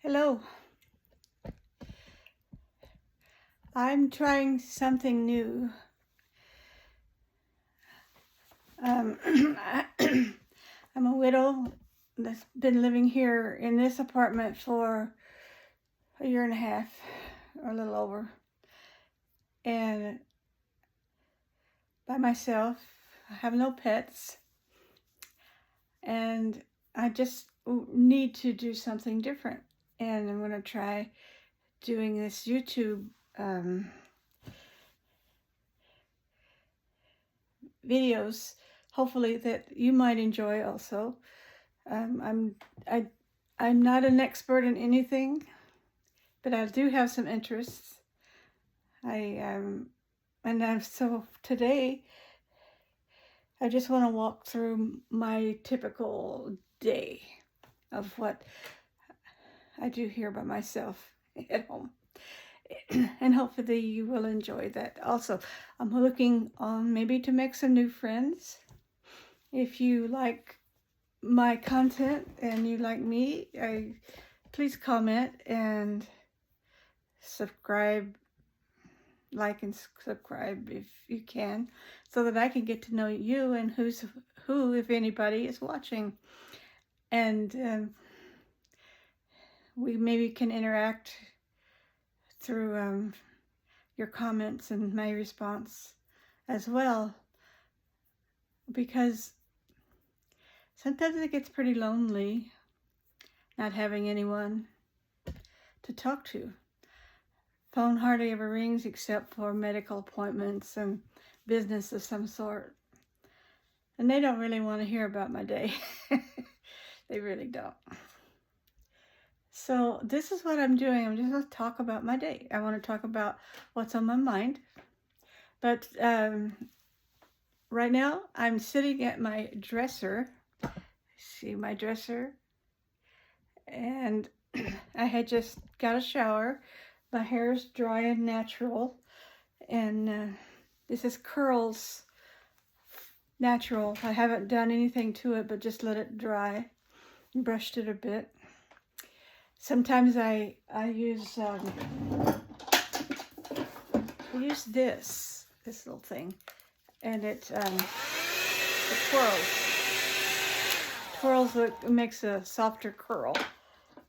Hello. I'm trying something new. Um, I'm a widow that's been living here in this apartment for a year and a half, or a little over, and by myself. I have no pets, and I just need to do something different. And I'm going to try doing this YouTube videos, hopefully that you might enjoy also. I'm not an expert in anything, but I do have some interests. So today I just want to walk through my typical day of what I do here by myself at home. And hopefully you will enjoy that. Also, I'm looking on maybe to make some new friends. If you like my content and you like me, please comment and subscribe, like and subscribe if you can, so that I can get to know you and who's who, if anybody is watching. And we maybe can interact through your comments and my response as well, because sometimes it gets pretty lonely not having anyone to talk to. Phone hardly ever rings except for medical appointments and business of some sort. And they don't really want to hear about my day. They really don't. So this is what I'm doing. I'm just going to talk about my day. I want to talk about what's on my mind. But right now I'm sitting at my dresser. See my dresser? And I had just got a shower. My hair is dry and natural. And this is Curls Natural. I haven't done anything to it, but just let it dry and brushed it a bit. Sometimes I use this little thing, and it twirls. It makes a softer curl.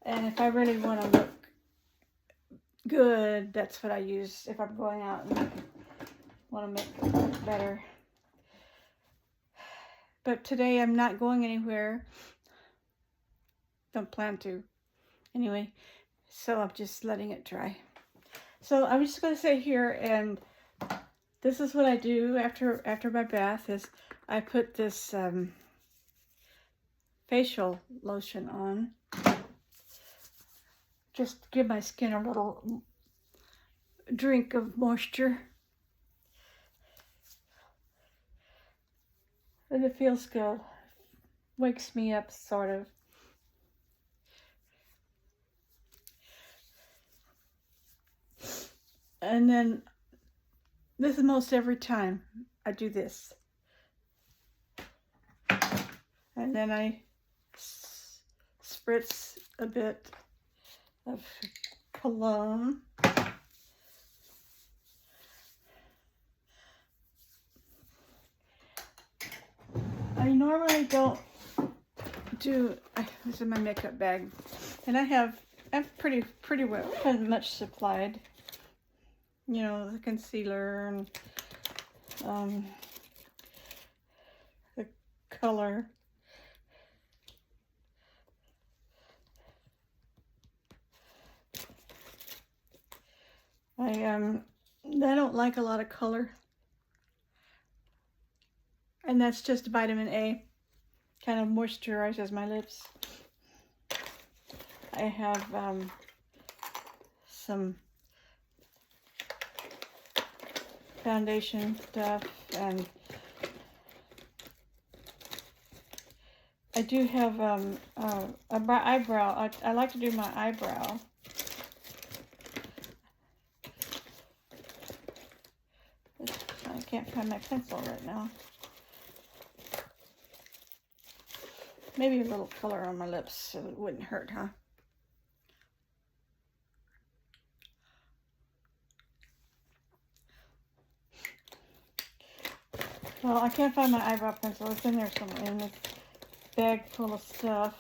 And if I really want to look good, that's what I use if I'm going out and want to make it look better. But today I'm not going anywhere. Don't plan to. Anyway, so I'm just letting it dry. So I'm just going to sit here, and this is what I do after my bath is I put this facial lotion on. Just give my skin a little drink of moisture. And it feels good. Wakes me up, sort of. And then this is most every time I do this. And then I spritz a bit of cologne. I normally don't do, this is my makeup bag, and I have pretty much supplied. You know, the concealer and the color. I don't like a lot of color, and that's just vitamin A. Kind of moisturizes my lips. I have some foundation stuff, and I do have eyebrow. I like to do my eyebrow. I can't find my pencil right now. Maybe a little color on my lips so it wouldn't hurt, huh? Well, I can't find my eyebrow pencil. It's in there somewhere in this bag full of stuff.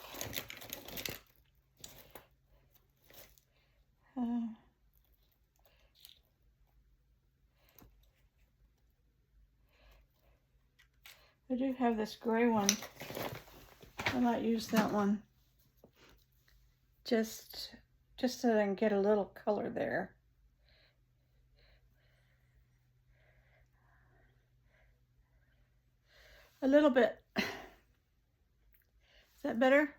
I do have this gray one. I might use that one. Just so I can get a little color there. A little bit. Is that better?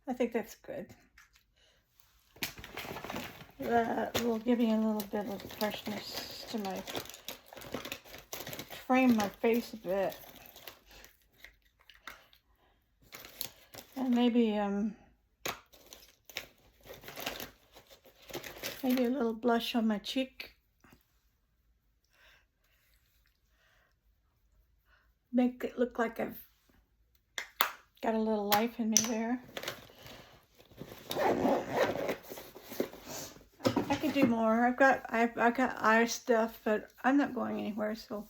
I think that's good. That will give me a little bit of freshness to my, frame my face a bit. And maybe a little blush on my cheek. Make it look like I've got a little life in me there. I could do more. I've got eye stuff, but I'm not going anywhere, so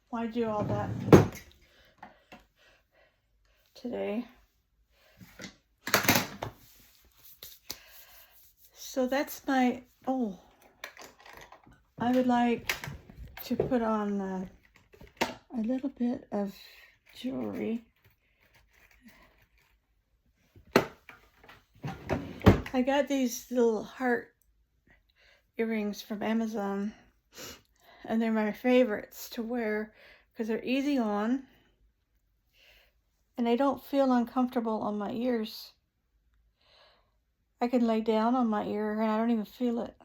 why do all that today? So that's my, I would like to put on a little bit of jewelry. I got these little heart earrings from Amazon, and they're my favorites to wear because they're easy on and they don't feel uncomfortable on my ears. I can lay down on my ear and I don't even feel it.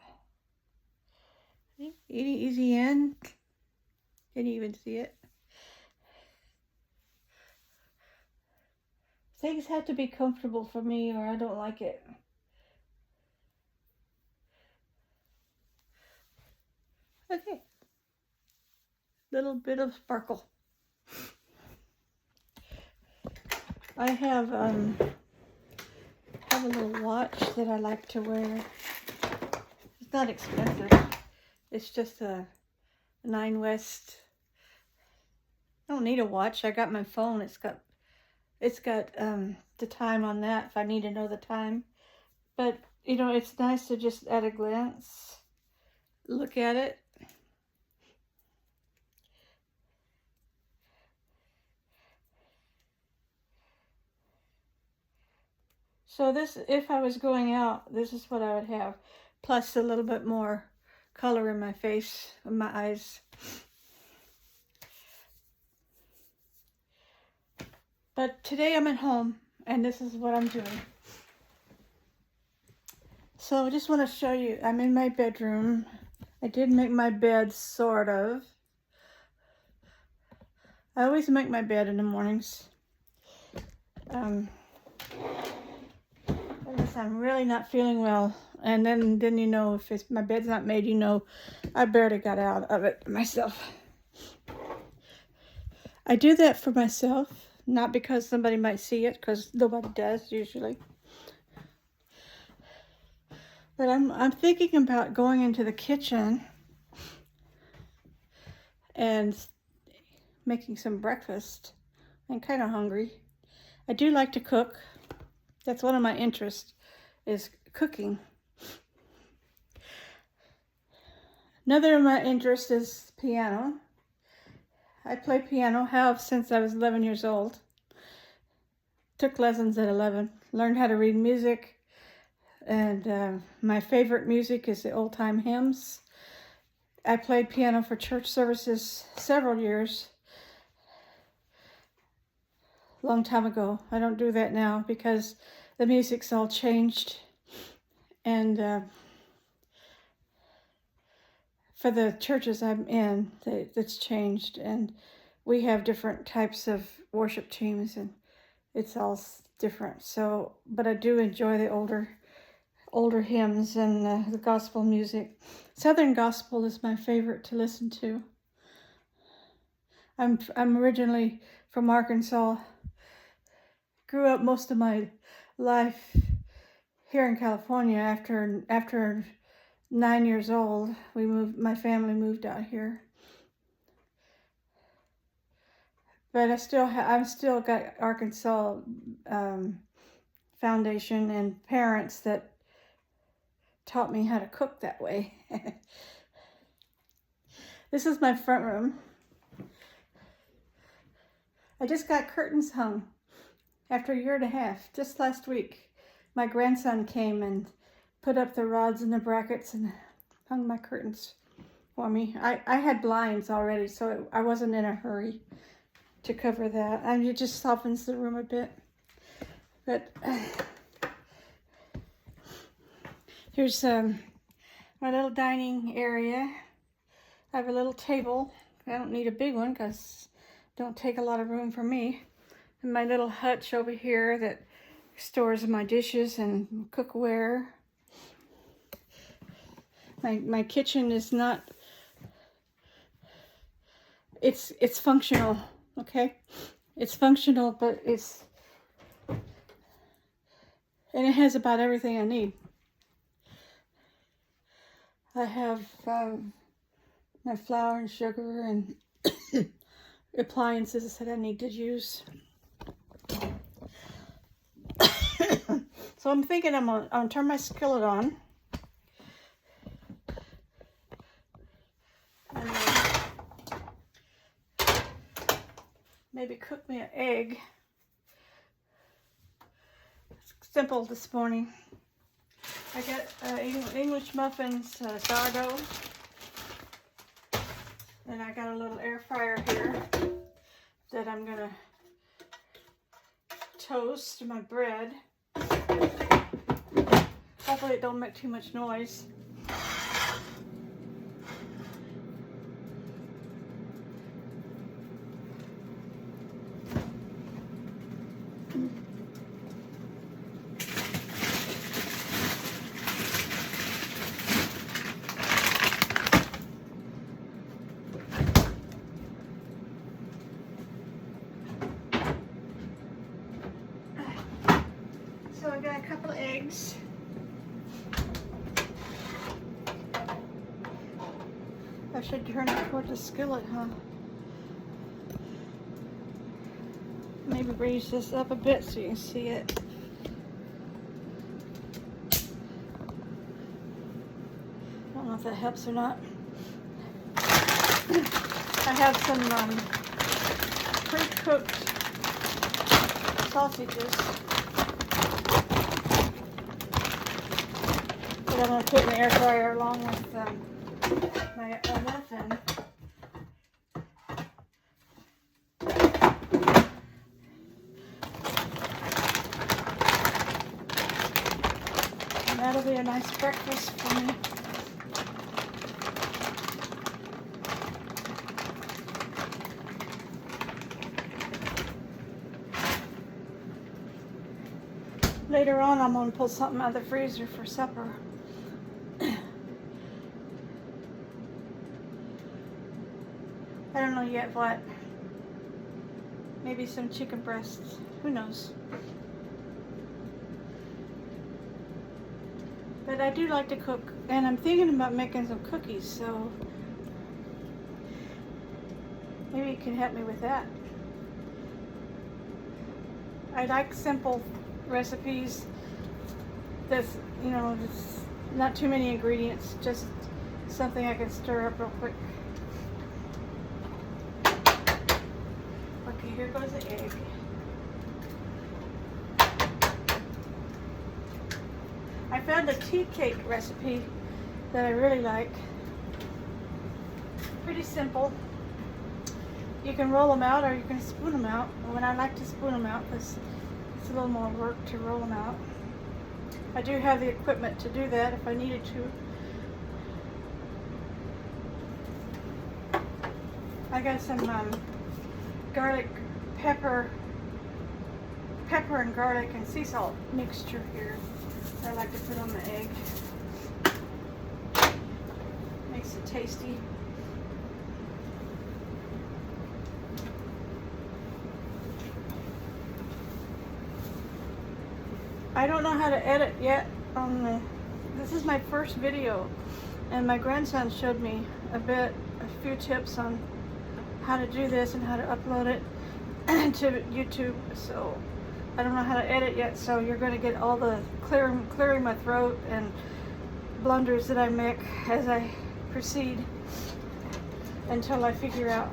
Easy in. Can you even see it? Things have to be comfortable for me or I don't like it. Okay. Little bit of sparkle. I have a little watch that I like to wear. It's not expensive. It's just a 9 West. I don't need a watch. I got my phone. It's got the time on that if I need to know the time. But you know, it's nice to just at a glance look at it. So this, if I was going out, this is what I would have. Plus a little bit more color in my face, in my eyes. But today I'm at home and this is what I'm doing. So I just want to show you, I'm in my bedroom. I did make my bed, sort of. I always make my bed in the mornings. Unless I'm really not feeling well. And then you know, if my bed's not made, you know, I barely got out of it myself. I do that for myself, not because somebody might see it, because nobody does usually. But I'm thinking about going into the kitchen and making some breakfast. I'm kind of hungry. I do like to cook. That's one of my interests, is cooking. Another of my interests is piano. I play piano, have since I was 11 years old. Took lessons at 11, learned how to read music, and my favorite music is the old-time hymns. I played piano for church services several years. Long time ago. I don't do that now because the music's all changed, and for the churches I'm in, it's changed, and we have different types of worship teams, and it's all different. So, but I do enjoy the older hymns and the gospel music. Southern gospel is my favorite to listen to. I'm originally from Arkansas. Grew up most of my life here in California. After 9 years old, my family moved out here. But I've still got Arkansas foundation and parents that taught me how to cook that way. This is my front room. I just got curtains hung after a year and a half, just last week. My grandson came and put up the rods and the brackets and hung my curtains for me. I had blinds already, so I wasn't in a hurry to cover that. I mean, it just softens the room a bit. But here's my little dining area. I have a little table. I don't need a big one because it don't take a lot of room for me. And my little hutch over here that stores my dishes and cookware. My kitchen is not, it's functional, okay? It's functional, but and it has about everything I need. I have my flour and sugar and appliances that I need to use. So I'm thinking I'm gonna turn my skillet on. And maybe cook me an egg. It's simple this morning. I got English muffins, sourdough. And I got a little air fryer here that I'm gonna toast my bread. Hopefully it don't make too much noise. So I got a couple of eggs. I should turn it toward the skillet, huh? Maybe raise this up a bit so you can see it. I don't know if that helps or not. I have some pre-cooked sausages that I'm going to put in the air fryer along with my muffin. And that'll be a nice breakfast for me. Later on, I'm going to pull something out of the freezer for supper. I don't know yet what. Maybe some chicken breasts. Who knows? But I do like to cook, and I'm thinking about making some cookies, so maybe you can help me with that. I like simple recipes that's, you know, it's not too many ingredients, just something I can stir up real quick. Okay, here goes the egg. I found a tea cake recipe that I really like. Pretty simple. You can roll them out or you can spoon them out. When I like to spoon them out because it's a little more work to roll them out. I do have the equipment to do that if I needed to. I got some garlic, pepper and garlic and sea salt mixture here that I like to put on the egg. Makes it tasty. I don't know how to edit yet on the, this is my first video, and my grandson showed me a few tips on how to do this and how to upload it to YouTube. So I don't know how to edit yet, so you're going to get all the clearing my throat and blunders that I make as I proceed until I figure out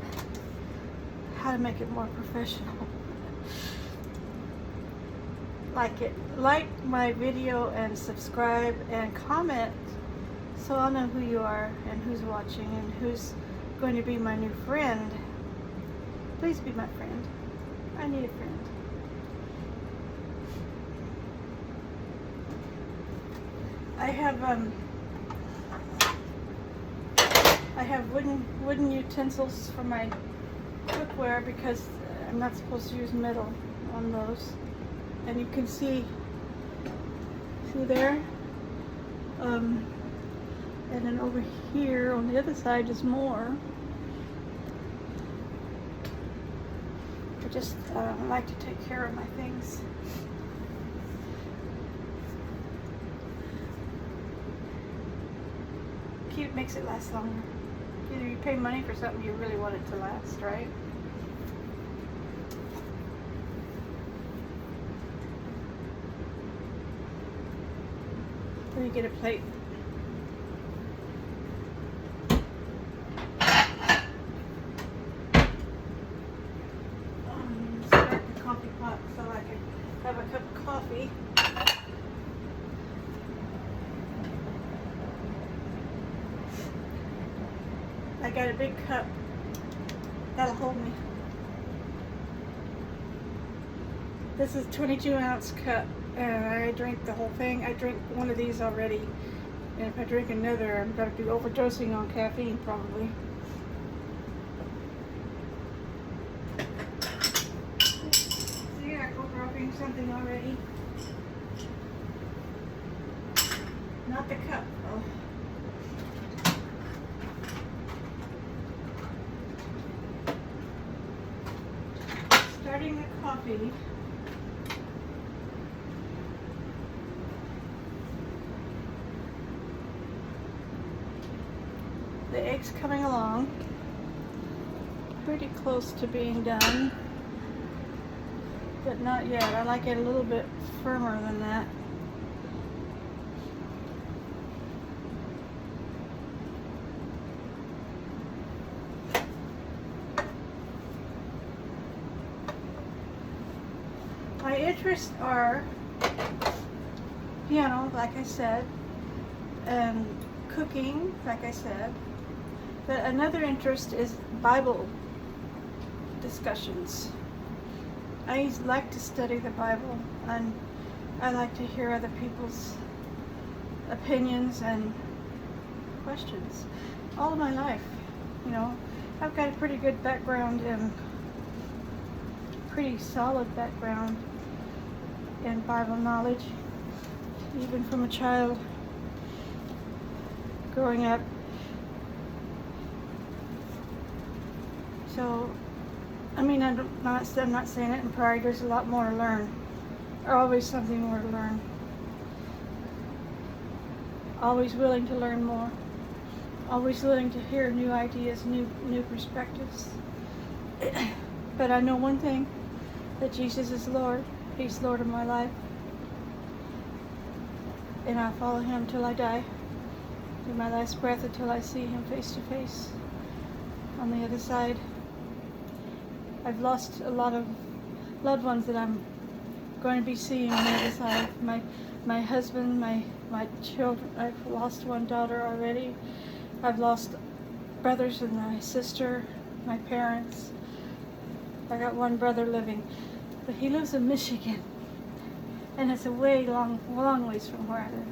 how to make it more professional. Like my video and subscribe and comment so I'll know who you are and who's watching and who's going to be my new friend. Please be my friend. I need a friend. I have wooden utensils for my cookware because I'm not supposed to use metal on those. And you can see there, and then over here on the other side is more. I just like to take care of my things. Cute makes it last longer. Either you pay money for something you really want it to last, right? Or you get a plate. Start the coffee pot so I can have a cup of coffee. I got a big cup. That'll hold me. This is 22-ounce cup, and I drink the whole thing. I drink one of these already, and if I drink another, I'm going to be overdosing on caffeine probably. See, I go dropping something already. Not the cup, though. Starting the coffee. The egg's coming along. Pretty close to being done, but not yet. I like it a little bit firmer than that. My interests are piano, like I said, and cooking, like I said. But another interest is Bible discussions. I like to study the Bible, and I like to hear other people's opinions and questions. All of my life, you know, I've got a pretty good background and pretty solid background in Bible knowledge, even from a child growing up. So, I mean, I'm not saying it in pride. There's a lot more to learn. There's always something more to learn. Always willing to learn more. Always willing to hear new ideas, new perspectives. But I know one thing, that Jesus is Lord. He's Lord of my life. And I follow him till I die. To my last breath, until I see him face to face on the other side. I've lost a lot of loved ones that I'm going to be seeing on the other side. My husband, my children. I've lost one daughter already. I've lost brothers and my sister, my parents. I got one brother living, but he lives in Michigan, and it's a long ways from where I live.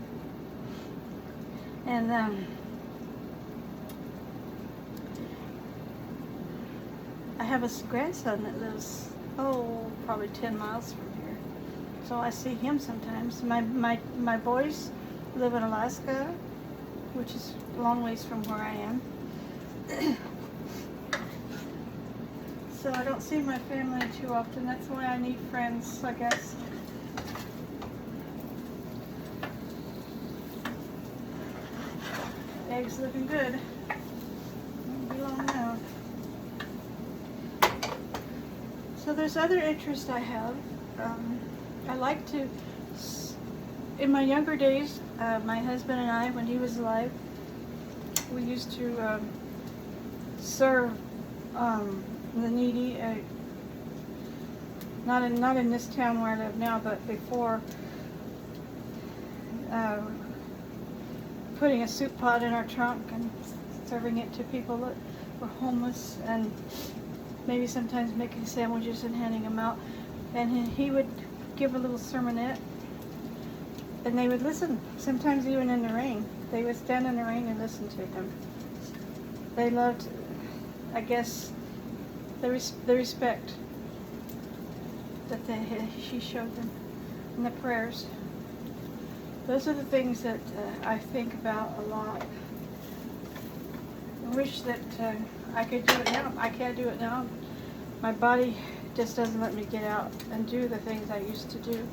And I have a grandson that lives, probably 10 miles from here. So I see him sometimes. My boys live in Alaska, which is a long ways from where I am. So I don't see my family too often. That's why I need friends, I guess. bag's looking good. Won't be long now. So there's other interests I have. I like to, in my younger days, my husband and I, when he was alive, we used to serve the needy. Not in this town where I live now, but before, putting a soup pot in our trunk and serving it to people that were homeless, and maybe sometimes making sandwiches and handing them out. And he would give a little sermonette, and they would listen, sometimes even in the rain. They would stand in the rain and listen to him. They loved, I guess, the respect that she showed them, and the prayers. Those are the things that I think about a lot. I wish that I could do it now. I can't do it now. My body just doesn't let me get out and do the things I used to do.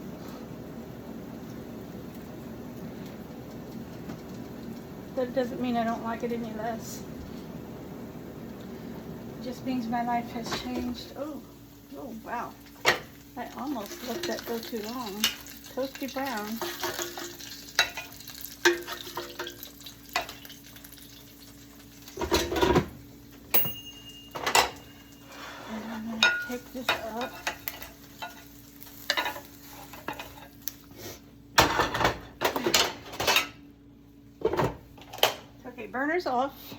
That doesn't mean I don't like it any less. It just means my life has changed. Oh wow. I almost let that go too long. Toasty brown. And I'm going to take this up. Okay, burner's off.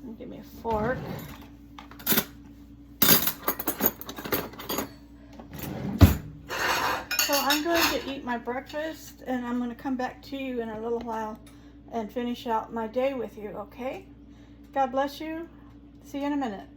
And give me a fork. So I'm going to eat my breakfast, and I'm going to come back to you in a little while and finish out my day with you, okay? God bless you. See you in a minute.